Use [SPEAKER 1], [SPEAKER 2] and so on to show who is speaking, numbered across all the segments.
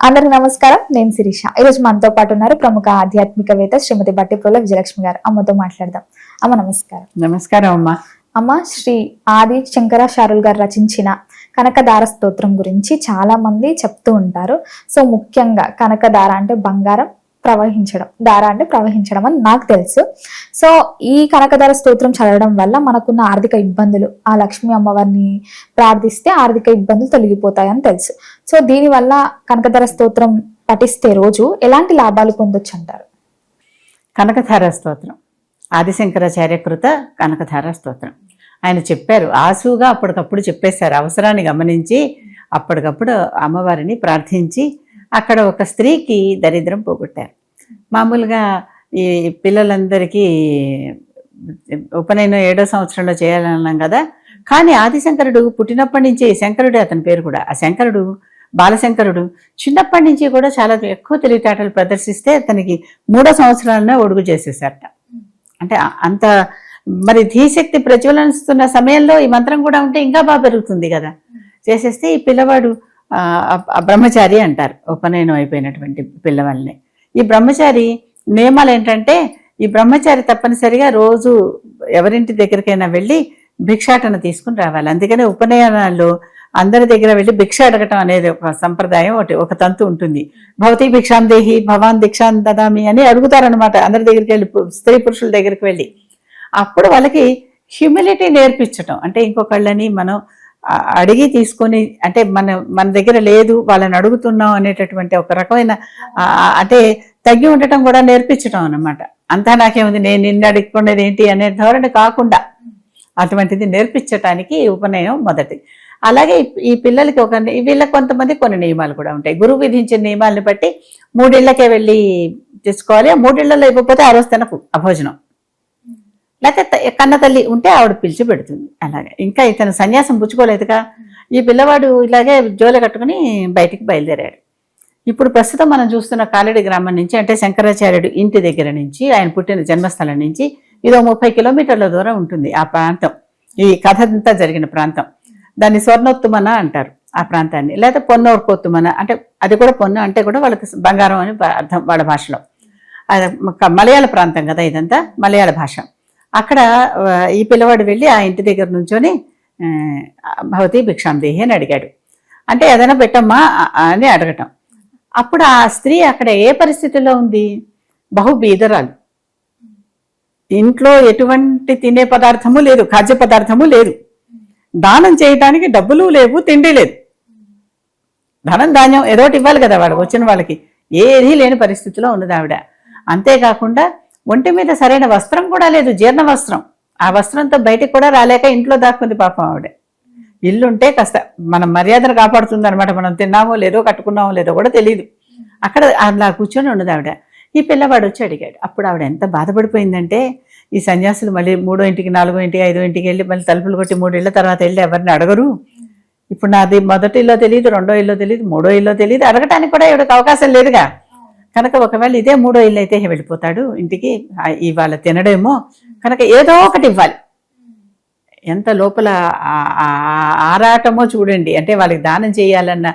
[SPEAKER 1] అందరికి నమస్కారం. నేను శిరీష. ఈరోజు మనతో పాటు ఉన్నారు ప్రముఖ ఆధ్యాత్మికవేత్త శ్రీమతి బట్టిప్రోల విజయలక్ష్మి గారు. అమ్మతో మాట్లాడదాం. అమ్మ నమస్కారం.
[SPEAKER 2] నమస్కారం అమ్మా.
[SPEAKER 1] అమ్మ, శ్రీ ఆది శంకరాచార్యులు గారు రచించిన కనకదార స్తోత్రం గురించి చాలా మంది చెప్తూ ఉంటారు. సో ముఖ్యంగా కనకదార అంటే బంగారం ప్రవహించడం, దార అంటే ప్రవహించడం అని నాకు తెలుసు. సో ఈ కనకదార స్తోత్రం చదవడం వల్ల మనకున్న ఆర్థిక ఇబ్బందులు, ఆ లక్ష్మీ అమ్మవారిని ప్రార్థిస్తే ఆర్థిక ఇబ్బందులు తొలగిపోతాయని తెలుసు. సో దీనివల్ల కనకదార స్తోత్రం పఠిస్తే రోజు ఎలాంటి లాభాలు పొందొచ్చు అంటారు?
[SPEAKER 2] కనకధార స్తోత్రం ఆదిశంకరాచార్య కృత కనకధార స్తోత్రం. ఆయన చెప్పారు, ఆసుగా అప్పటికప్పుడు చెప్పేశారు. అవసరాన్ని గమనించి అప్పటికప్పుడు అమ్మవారిని ప్రార్థించి అక్కడ ఒక స్త్రీకి దరిద్రం పోగొట్టారు. మామూలుగా ఈ పిల్లలందరికీ ఉపనయనం 7వ సంవత్సరంలో చేయాలన్నాం కదా. కానీ ఆదిశంకరుడు పుట్టినప్పటి నుంచి, శంకరుడే అతని పేరు కూడా, ఆ శంకరుడు బాలశంకరుడు చిన్నప్పటి నుంచి కూడా చాలా ఎక్కువ తెలివితేటలు ప్రదర్శిస్తే అతనికి 3వ సంవత్సరాలనే ఒడుగు చేసేసారట. అంటే అంత మరి ధీశక్తి ప్రజ్వలిస్తున్న సమయంలో ఈ మంత్రం కూడా ఉంటే ఇంకా బాగా పెరుగుతుంది కదా. చేసేస్తే ఈ పిల్లవాడు బ్రహ్మచారి అంటారు, ఉపనయనం అయిపోయినటువంటి పిల్లవాళ్ళని. ఈ బ్రహ్మచారి నియమాలు ఏంటంటే, ఈ బ్రహ్మచారి తప్పనిసరిగా రోజు ఎవరింటి దగ్గరికైనా వెళ్ళి భిక్షాటన తీసుకుని రావాలి. అందుకనే ఉపనయనాల్లో అందరి దగ్గర వెళ్ళి భిక్ష అడగటం అనేది ఒక సంప్రదాయం, ఒక తంతు ఉంటుంది. భవతి భిక్షాం దేహి భవాన్ భిక్షాం దదామి అని అడుగుతారనమాట అందరి దగ్గరికి వెళ్ళి, స్త్రీ పురుషుల దగ్గరికి వెళ్ళి. అప్పుడు వాళ్ళకి హ్యూమిలిటీ నేర్పించటం, అంటే ఇంకొకళ్ళని మనం అడిగి తీసుకొని, అంటే మన దగ్గర లేదు వాళ్ళని అడుగుతున్నాం అనేటటువంటి ఒక రకమైన అంటే తగ్గి ఉండటం కూడా నేర్పించటం అన్నమాట. అంతా నాకేముంది, నేను నిన్ను అడుగుకునేది ఏంటి అనే ధోరణి కాకుండా అటువంటిది నేర్పించటానికి ఉపనయనం మొదటి. అలాగే ఈ పిల్లలకి వీళ్ళకి కొంతమంది కొన్ని నియమాలు కూడా ఉంటాయి. గురువు విధించిన నియమాలను బట్టి 3 ఇళ్లకే వెళ్ళి తెచ్చుకోవాలి. 3 ఇళ్లలో ఇవ్వకపోతే ఆ రోజు తనకు అభోజనం, లేకపోతే కన్న తల్లి ఉంటే ఆవిడ పిలిచి పెడుతుంది. అలాగే ఇంకా ఇతను సన్యాసం పుచ్చుకోలేదుగా. ఈ పిల్లవాడు ఇలాగే జోలె కట్టుకుని బయటికి బయలుదేరాడు. ఇప్పుడు ప్రస్తుతం మనం చూస్తున్న కాలడి గ్రామం నుంచి, అంటే శంకరాచార్యుడు ఇంటి దగ్గర నుంచి, ఆయన పుట్టిన జన్మస్థలం నుంచి ఇదో 30 కిలోమీటర్ల దూరం ఉంటుంది ఆ ప్రాంతం. ఈ కథ అంతా జరిగిన ప్రాంతం. దాన్ని స్వర్ణోత్తుమన అంటారు ఆ ప్రాంతాన్ని, లేదా పొన్నోర్కోత్తుమన. అంటే అది కూడా పొన్ను అంటే కూడా వాళ్ళకి బంగారం అని అర్థం వాళ్ళ భాషలో. మలయాళ ప్రాంతం కదా ఇదంతా, మలయాళ భాష. అక్కడ ఈ పిల్లవాడు వెళ్ళి ఆ ఇంటి దగ్గర నుంచొని భవతి భిక్షాం దేహి అని అడిగాడు. అంటే ఏదైనా పెట్టమ్మా అని అడగటం. అప్పుడు ఆ స్త్రీ అక్కడ ఏ పరిస్థితిలో ఉంది? బహు బీదరాలు, ఇంట్లో ఎటువంటి తినే పదార్థము లేదు, ఖాద్య పదార్థము లేదు, దానం చేయడానికి డబ్బులు లేవు, తిండి లేదు. ధనం ధాన్యం ఏదోటి ఇవ్వాలి కదా వాడు వచ్చిన వాళ్ళకి, ఏదీ లేని పరిస్థితిలో ఉన్నది ఆవిడ. అంతేకాకుండా ఒంటి మీద సరైన వస్త్రం కూడా లేదు, జీర్ణ వస్త్రం. ఆ వస్త్రంతో బయటికి కూడా రాలేక ఇంట్లో దాక్కుంది పాపం ఆవిడ. ఇల్లుంటే కాస్త మనం మర్యాదను కాపాడుతుంది అనమాట. మనం తిన్నామో లేదో కట్టుకున్నామో లేదో కూడా తెలియదు. అక్కడ అలా కూర్చొని ఉన్నది ఆవిడ. ఈ పిల్లవాడు వచ్చి అడిగాడు. అప్పుడు ఆవిడ ఎంత బాధపడిపోయిందంటే, ఈ సన్యాసులు మళ్ళీ 3వ ఇంటికి 4వ ఇంటికి 5వ ఇంటికి వెళ్ళి మళ్ళీ తలుపులు కొట్టి 3 ఇళ్ల తర్వాత వెళ్ళి ఎవరిని అడగరు. ఇప్పుడు నాది మొదటి ఇల్లో తెలియదు, 2వ ఇల్లో తెలియదు, 3వ ఇల్లో తెలియదు, అడగటానికి కూడా ఇవిడకి అవకాశం లేదుగా. కనుక ఒకవేళ ఇదే 3వ ఇల్లు అయితే వెళ్ళిపోతాడు ఇంటికి, ఇవాళ తినడేమో, కనుక ఏదో ఒకటి ఇవ్వాలి. ఎంత లోపల ఆరాటమో చూడండి. అంటే వాళ్ళకి దానం చేయాలన్న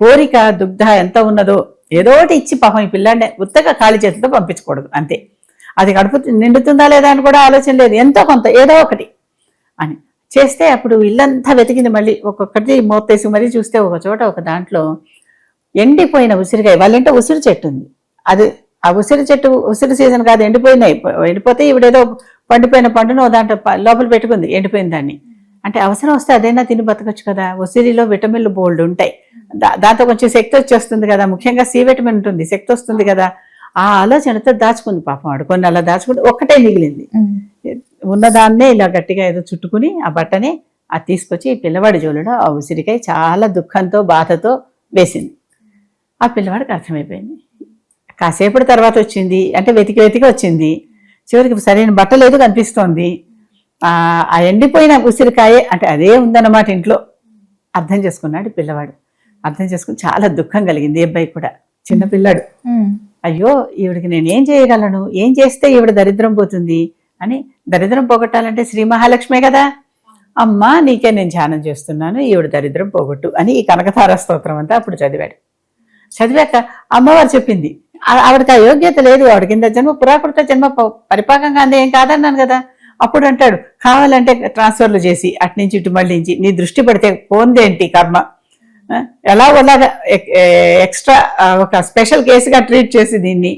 [SPEAKER 2] కోరిక, దుగ్ధ ఎంత ఉన్నదో, ఏదో ఒకటి ఇచ్చి పాపం ఈ పిల్లాడిని ఉత్తగా ఖాళీ చేతులతో పంపించకూడదు. అంతే. అది కడుపు నిండుతుందా లేదా అని కూడా ఆలోచన లేదు, ఎంతో కొంత ఏదో ఒకటి అని చేస్తే. అప్పుడు ఇల్లంతా వెతికింది, మళ్ళీ ఒక్కొక్కటి మోత్తేసి మరీ చూస్తే ఒక చోట ఒక దాంట్లో ఎండిపోయిన ఉసిరికాయ, వాళ్ళంటే ఉసిరి చెట్టు ఉంది. అది ఆ ఉసిరి చెట్టు, ఉసిరి సీజన్ కాదు, ఎండిపోతే ఇవిడేదో పండిపోయిన పండును దాంట్లో లోపల పెట్టుకుంది, ఎండిపోయిన దాన్ని. అంటే అవసరం వస్తే అదైనా తిని బతకచ్చు కదా. ఉసిరిలో విటమిన్లు బోల్డ్ ఉంటాయి, దాంతో కొంచెం శక్తి వచ్చేస్తుంది కదా, ముఖ్యంగా సి విటమిన్ ఉంటుంది, శక్తి వస్తుంది కదా. ఆ ఆలోచనతో దాచుకుంది పాపం వాడు. కొన్ని అలా దాచుకుంటే ఒక్కటే మిగిలింది. ఉన్నదాన్నే ఇలా గట్టిగా ఏదో చుట్టుకుని ఆ బట్టని అది తీసుకొచ్చి ఈ పిల్లవాడి జోలులో ఆ ఉసిరికాయ చాలా దుఃఖంతో బాధతో వేసింది. ఆ పిల్లవాడికి అర్థమైపోయింది. కాసేపటి తర్వాత వచ్చింది, అంటే వెతికి వెతికి వచ్చింది. చివరికి సరైన బట్ట లేదు కనిపిస్తోంది. ఆ ఎండిపోయిన ఉసిరికాయే, అంటే అదే ఉందన్నమాట ఇంట్లో. అర్థం చేసుకున్నాడు పిల్లవాడు. అర్థం చేసుకుని చాలా దుఃఖం కలిగింది. అబ్బాయి కూడా చిన్నపిల్లాడు. అయ్యో ఈవిడికి నేనేం చేయగలను, ఏం చేస్తే ఈవిడ దరిద్రం పోతుంది అని. దరిద్రం పోగొట్టాలంటే శ్రీ మహాలక్ష్మే కదా. అమ్మా నీకే నేను ధ్యానం చేస్తున్నాను, ఈవిడ దరిద్రం పోగొట్టు అని ఈ కనకధార స్తోత్రం అంతా అప్పుడు చదివాడు. చదివాక అమ్మవారు చెప్పింది, ఆవిడకి ఆ యోగ్యత లేదు, ఆవిడ కింద జన్మ పురాకృత జన్మ పరిపాకంగా అందే ఏం కాదన్నాను కదా. అప్పుడు అంటాడు, కావాలంటే ట్రాన్స్ఫర్లు చేసి అట్నుంచి ఇటు మళ్ళించి నీ దృష్టి పడితే పోందేంటి కర్మ, ఎలా అలాగా ఎక్స్ట్రా ఒక స్పెషల్ కేసుగా ట్రీట్ చేసి దీన్ని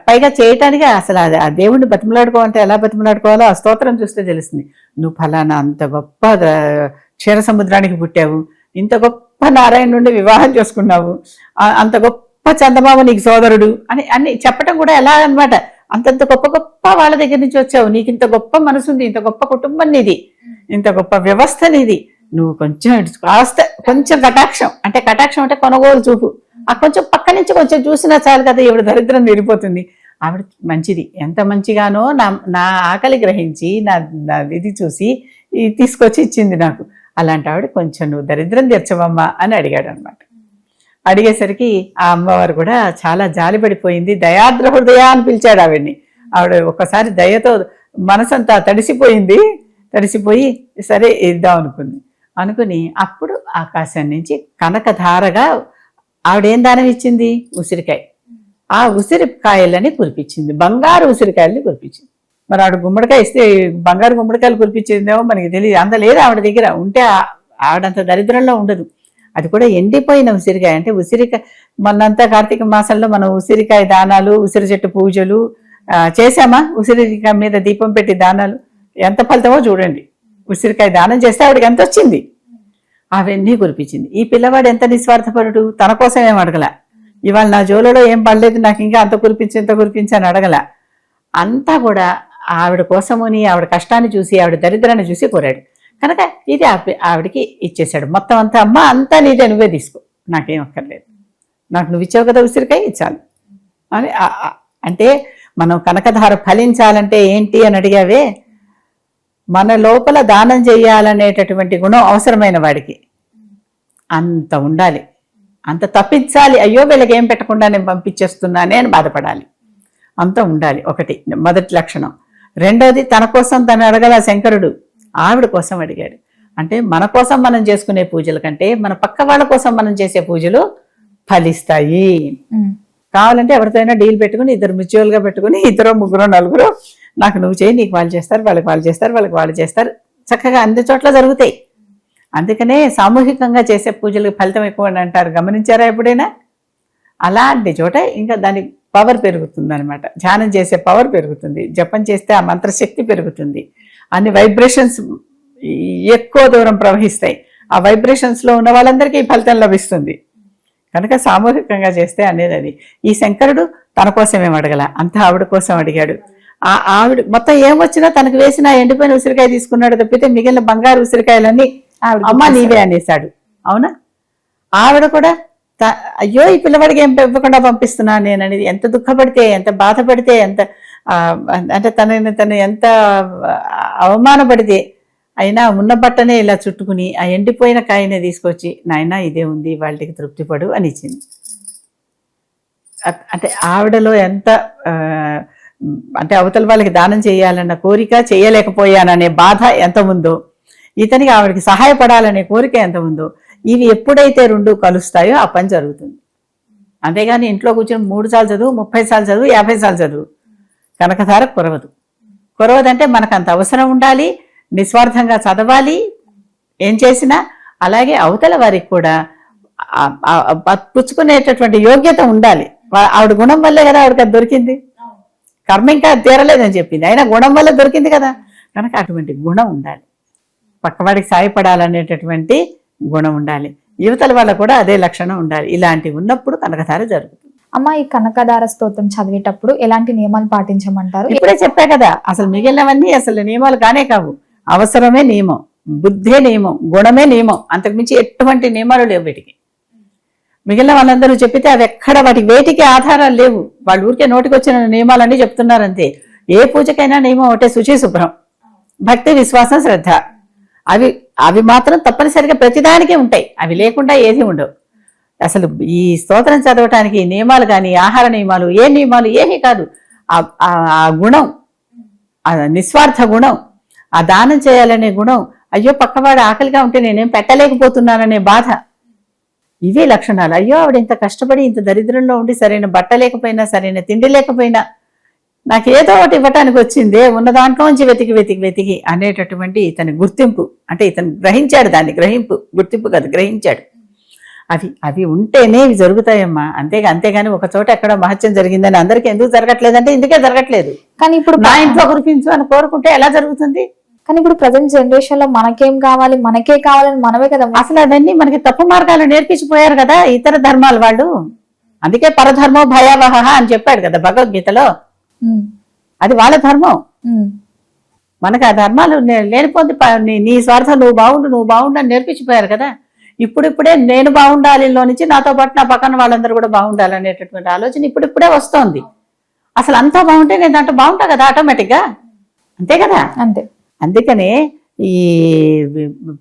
[SPEAKER 2] పైగా చేయటానికి అసలు ఆ దేవుణ్ణి బతిమలాడుకోవాలంటే ఎలా బతిమలాడుకోవాలో ఆ స్తోత్రం చూస్తే తెలుస్తుంది. నువ్వు ఫలానా అంత గొప్ప క్షీర సముద్రానికి పుట్టావు, ఇంత గొప్ప నారాయణ నుండి వివాహం చేసుకున్నావు, అంత గొప్ప చందమామ నీకు సోదరుడు అని అన్ని చెప్పటం కూడా ఎలా అనమాట. అంతంత గొప్ప గొప్ప వాళ్ళ దగ్గర నుంచి వచ్చావు, నీకు ఇంత గొప్ప మనసుంది, ఇంత గొప్ప కుటుంబం నీది, ఇంత గొప్ప వ్యవస్థ నీది, నువ్వు కొంచెం కాస్త కొంచెం కటాక్షం అంటే కొనుగోలు చూపు, ఆ కొంచెం పక్క నుంచి కొంచెం చూసినా చాలు కదా, ఈవిడ దరిద్రం తీరిపోతుంది. ఆవిడ మంచిది, ఎంత మంచిగానో నా ఆకలి గ్రహించి నా ఇది చూసి తీసుకొచ్చి ఇచ్చింది నాకు. అలాంటి ఆవిడ కొంచెం నువ్వు దరిద్రం తీర్చవమ్మా అని అడిగాడు అనమాట. అడిగేసరికి ఆ అమ్మవారు కూడా చాలా జాలిపడిపోయింది, దయాద్ర హృదయ అని పిలిచాడు ఆవిడ్ని. ఆవిడ ఒక్కసారి దయతో మనసంతా తడిసిపోయి సరే ఇద్దాం అనుకుని అప్పుడు ఆకాశం నుంచి కనకధారగా ఆవిడేం దానం ఇచ్చింది, ఉసిరికాయ. ఆ ఉసిరికాయలని కురిపించింది, బంగారు ఉసిరికాయలని కురిపించింది. మరి ఆవిడ గుమ్మడికాయ ఇస్తే బంగారు గుమ్మడికాయలు కురిపించిందేమో మనకి తెలియదు, అంత లేదు ఆవిడ దగ్గర. ఉంటే ఆవిడంత దరిద్రంలో ఉండదు. అది కూడా ఎండిపోయిన ఉసిరికాయ. అంటే ఉసిరికాయ మొన్నంతా కార్తీక మాసంలో మనం ఉసిరికాయ దానాలు, ఉసిరి చెట్టు పూజలు చేశామా, ఉసిరికాయ మీద దీపం పెట్టి దానాలు ఎంత ఫలితమో చూడండి. ఉసిరికాయ దానం చేస్తే ఆవిడకి ఎంత వచ్చింది, అవన్నీ కురిపించింది. ఈ పిల్లవాడు ఎంత నిస్వార్థపరుడు, తన కోసం ఏం అడగల, ఇవాళ నా జోలలో ఏం పడలేదు, నాకు ఇంకా అంత కురిపించి అని అడగల. అంతా కూడా ఆవిడ కోసమని, ఆవిడ కష్టాన్ని చూసి, ఆవిడ దరిద్రాన్ని చూసి కోరాడు కనుక ఇది ఆవిడకి ఇచ్చేశాడు. మొత్తం అంతా, అమ్మ అంతా నీదే, నువ్వే తీసుకో, నాకేం అక్కర్లేదు, నాకు నువ్వు ఇచ్చావు కదా ఉసిరికాయ ఇచ్చాను అని. అంటే మనం కనకధార ఫలించాలంటే ఏంటి అని అడిగావే, మన లోపల దానం చేయాలనేటటువంటి గుణం అవసరమైన వాడికి అంత ఉండాలి, అంత తప్పించాలి. అయ్యో వీళ్ళకి ఏం పెట్టకుండా నేను పంపించేస్తున్నానే అని బాధపడాలి, అంత ఉండాలి. ఒకటి మొదటి లక్షణం. రెండోది, తన కోసం తను అడగల శంకరుడు, ఆవిడ కోసం అడిగాడు. అంటే మన కోసం మనం చేసుకునే పూజల కంటే మన పక్క వాళ్ళ కోసం మనం చేసే పూజలు ఫలిస్తాయి. కావాలంటే ఎవరితోనైనా డీల్ పెట్టుకుని, ఇద్దరు మ్యూచువల్గా పెట్టుకుని, ఇద్దరు ముగ్గురు నలుగురు, నాకు నువ్వు చేయి, నీకు వాళ్ళు చేస్తారు, వాళ్ళకి వాళ్ళు చేస్తారు, చక్కగా అన్ని చోట్ల జరుగుతాయి. అందుకనే సామూహికంగా చేసే పూజలకు ఫలితం ఎక్కువ అని అంటారు. గమనించారా ఎప్పుడైనా? అలాంటి చోట ఇంకా దాని పవర్ పెరుగుతుంది అనమాట. ధ్యానం చేసే పవర్ పెరుగుతుంది, జపం చేస్తే ఆ మంత్రశక్తి పెరుగుతుంది, అన్ని వైబ్రేషన్స్ ఎక్కువ దూరం ప్రవహిస్తాయి. ఆ వైబ్రేషన్స్లో ఉన్న వాళ్ళందరికీ ఫలితం లభిస్తుంది. కనుక సామూహికంగా చేస్తే అనేది అది. ఈ శంకరుడు తన కోసం ఏం అడగల, అంతా ఆవిడ కోసం అడిగాడు. ఆవిడ మొత్తం ఏం వచ్చినా తనకు వేసిన ఎండిపోయిన ఉసిరికాయ తీసుకున్నాడు తప్పితే మిగిలిన బంగారు ఉసిరికాయలన్నీ అమ్మ నీవే అనేసాడు. అవునా? ఆవిడ కూడా అయ్యో ఈ పిల్లవాడికి ఏం ఇవ్వకుండా పంపిస్తున్నా నేను అనేది ఎంత దుఃఖపడితే, ఎంత బాధపడితే, ఎంత అంటే తను ఎంత అవమానపడితే అయినా ఉన్న బట్టనే ఇలా చుట్టుకుని ఆ ఎండిపోయిన కాయనే తీసుకొచ్చి, నాయనా ఇదే ఉంది, వాళ్ళకి తృప్తిపడు అని ఇచ్చింది. అంటే ఆవిడలో ఎంత అంటే అవతల వాళ్ళకి దానం చేయాలన్న కోరిక, చేయలేకపోయాననే బాధ ఎంత ఉందో, ఇతనికి ఆవిడకి సహాయపడాలనే కోరిక ఎంత ఉందో, ఇవి ఎప్పుడైతే రెండు కలుస్తాయో ఆ పని జరుగుతుంది. అంతేగాని ఇంట్లో కూర్చొని 3 సార్లు చదువు, 30 సార్లు చదువు, 50 సార్లు చదువు, కనకధార కురవదంటే మనకు అంత అవసరం ఉండాలి, నిస్వార్థంగా చదవాలి ఏం చేసినా. అలాగే అవతల వారికి కూడా పుచ్చుకునేటటువంటి యోగ్యత ఉండాలి. ఆవిడ గుణం వల్లే కదా ఆవిడకి అది దొరికింది. కర్మ ఇంకా తీరలేదని చెప్పింది, అయినా గుణం వల్ల దొరికింది కదా. కనుక అటువంటి గుణం ఉండాలి, పక్కవాడికి సాయపడాలనేటటువంటి గుణం ఉండాలి, యువతల వల్ల కూడా అదే లక్షణం ఉండాలి. ఇలాంటివి ఉన్నప్పుడు కనకధార జరుగుతుంది.
[SPEAKER 1] అమ్మ, ఈ కనకధార స్తోత్రం చదివేటప్పుడు ఎలాంటి నియమాలు పాటించమంటారు?
[SPEAKER 2] ఇప్పుడే చెప్పా కదా, అసలు మిగిలినవన్నీ అసలు నియమాలు కానే కావు. అవసరమే నియమం, బుద్ధే నియమం, గుణమే నియమం, అంతకుమించి ఎటువంటి నియమాలు లేవు వీటికి. మిగిలిన వాళ్ళందరూ చెప్పితే అవి ఎక్కడ వాటికి వేటికి ఆధారాలు లేవు. వాళ్ళు ఊరికే నోటికి వచ్చిన నియమాలన్నీ చెప్తున్నారంతే. ఏ పూజకైనా నియమం ఒకటే, శుచి శుభ్రం, భక్తి, విశ్వాసం, శ్రద్ధ. అవి మాత్రం తప్పనిసరిగా ప్రతిదానికే ఉంటాయి, అవి లేకుండా ఏది ఉండవు. అసలు ఈ స్తోత్రం చదవటానికి నియమాలు కానీ, ఆహార నియమాలు, ఏ నియమాలు ఏమీ కాదు. ఆ గుణం, ఆ నిస్వార్థ గుణం, ఆ దానం చేయాలనే గుణం, అయ్యో పక్కవాడు ఆకలిగా ఉంటే నేనేం పెట్టలేకపోతున్నాననే బాధ, ఇవే లక్షణాలు. అయ్యో ఆవిడ ఇంత కష్టపడి ఇంత దరిద్రంలో ఉండి సరైన బట్ట లేకపోయినా సరైన తిండి లేకపోయినా నాకు ఏదో ఒకటి ఇవ్వటానికి వచ్చిందే, ఉన్న దాంట్లోంచి వెతికి వెతికి వెతికి అనేటటువంటి ఇతని గుర్తింపు, అంటే ఇతను గ్రహించాడు దాన్ని, గుర్తింపు కాదు గ్రహించాడు. అవి ఉంటేనే ఇవి జరుగుతాయమ్మా. అంతేగాని ఒక చోట ఎక్కడ మహత్యం జరిగిందని అందరికీ ఎందుకు జరగట్లేదంటే ఇందుకే జరగట్లేదు.
[SPEAKER 1] కానీ ఇప్పుడు
[SPEAKER 2] నా ఇంట్లో కురిపించు అని కోరుకుంటే ఎలా జరుగుతుంది?
[SPEAKER 1] కానీ ఇప్పుడు ప్రజెంట్ జనరేషన్ లో మనకేం కావాలి, మనకే కావాలని మనమే కదా.
[SPEAKER 2] అసలు అవన్నీ మనకి తప్పు మార్గాలు నేర్పించిపోయారు కదా ఇతర ధర్మాల వాళ్ళు. అందుకే పరధర్మో భయావహ అని చెప్పాడు కదా భగవద్గీతలో. అది వాళ్ళ ధర్మం. మనకి ఆ ధర్మాలు లేనిపోతే నీ స్వార్థం నువ్వు బాగుండు అని నేర్పించిపోయారు కదా. ఇప్పుడిప్పుడే నేను బాగుండాలిలో నుంచి నాతో పాటు నా పక్కన వాళ్ళందరూ కూడా బాగుండాలి అనేటటువంటి ఆలోచన ఇప్పుడిప్పుడే వస్తోంది. అసలు అంతా బాగుంటే నేను దాంట్లో బాగుంటా కదా ఆటోమేటిక్ గా, అంతే కదా.
[SPEAKER 1] అంతే. అందుకనే
[SPEAKER 2] ఈ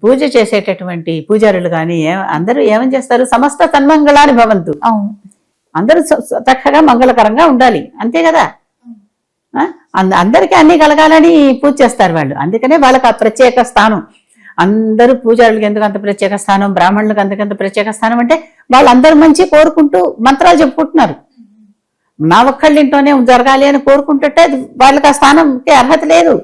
[SPEAKER 2] పూజ చేసేటటువంటి పూజారులు కానీ అందరూ ఏమని చేస్తారు, సమస్త తన్మంగళాని భవంతు, అందరూ చక్కగా మంగళకరంగా ఉండాలి, అంతే కదా. అందరికీ అన్ని కలగాలని పూజ చేస్తారు వాళ్ళు. అందుకనే వాళ్ళకి ఆ ప్రత్యేక స్థానం. అందరూ పూజారులకు ఎందుకు అంత ప్రత్యేక స్థానం, బ్రాహ్మణులకు అందుకంత ప్రత్యేక స్థానం అంటే వాళ్ళందరూ మంచి కోరుకుంటూ మంత్రాలు చెప్పుకుంటున్నారు. నా ఒక్కళ్ళింటోనే జరగాలి అని కోరుకుంటుంటే వాళ్ళకి ఆ స్థానంకి అర్హత లేదు.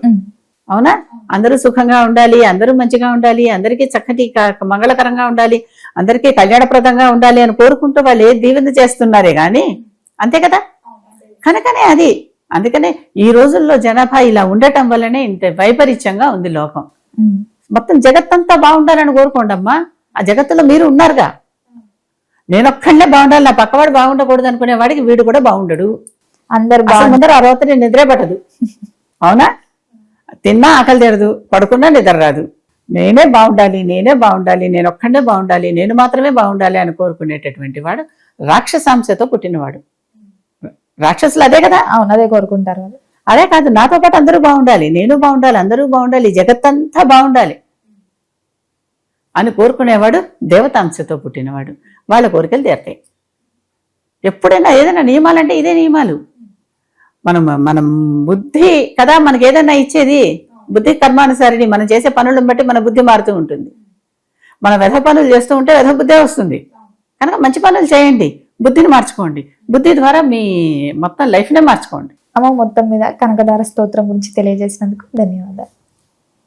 [SPEAKER 2] అవునా? అందరూ సుఖంగా ఉండాలి, అందరూ మంచిగా ఉండాలి, అందరికీ చక్కటి మంగళకరంగా ఉండాలి, అందరికీ కళ్యాణప్రదంగా ఉండాలి అని కోరుకుంటూ వాళ్ళు ఏ దీవెన చేస్తున్నారే గాని, అంతే కదా. కనుకనే అందుకనే ఈ రోజుల్లో జనాభా ఇలా ఉండటం వల్లనే ఇంత వైపరీత్యంగా ఉంది లోకం. మొత్తం జగత్తంతా బాగుండాలని కోరుకోండి అమ్మా. ఆ జగత్తులో మీరు ఉన్నారుగా. నేనొక్కడే బాగుండాలి, నా పక్కవాడు బాగుండకూడదు అనుకునే వాడికి వీడు కూడా బాగుండడు.
[SPEAKER 1] అందరు
[SPEAKER 2] ముందర ఆ రోజు నిద్రే పట్టదు. అవునా? తిన్నా ఆకలి తీరదు, పడుకున్నా నిద్ర రాదు. నేనే బాగుండాలి, నేను ఒక్కడే బాగుండాలి, నేను మాత్రమే బాగుండాలి అని కోరుకునేటటువంటి వాడు రాక్షసాంశతో పుట్టినవాడు. రాక్షసులు అదే కదా.
[SPEAKER 1] అవును, అదే కోరుకుంటారు.
[SPEAKER 2] అదే కాదు, నాతో పాటు అందరూ బాగుండాలి, నేను బాగుండాలి, అందరూ బాగుండాలి, జగత్తంతా బాగుండాలి అని కోరుకునేవాడు దేవతాంశతో పుట్టినవాడు. వాళ్ళ కోరికలు తీరతాయి. ఎప్పుడైనా ఏదైనా నియమాలంటే ఇదే నియమాలు. మనం బుద్ధి కదా మనకి ఏదైనా ఇచ్చేది. బుద్ధి కర్మానుసారిని. మనం చేసే పనులను బట్టి మన బుద్ధి మారుతూ ఉంటుంది. మనం వ్యధ పనులు చేస్తూ ఉంటే వ్యధ బుద్ధే వస్తుంది. కనుక మంచి పనులు చేయండి, బుద్ధిని మార్చుకోండి. బుద్ధి ద్వారా మీ మొత్తం లైఫ్నే మార్చుకోండి.
[SPEAKER 1] అమ్మ, మొత్తం మీద కనకదార స్తోత్రం గురించి తెలియజేసినందుకు ధన్యవాదాలు.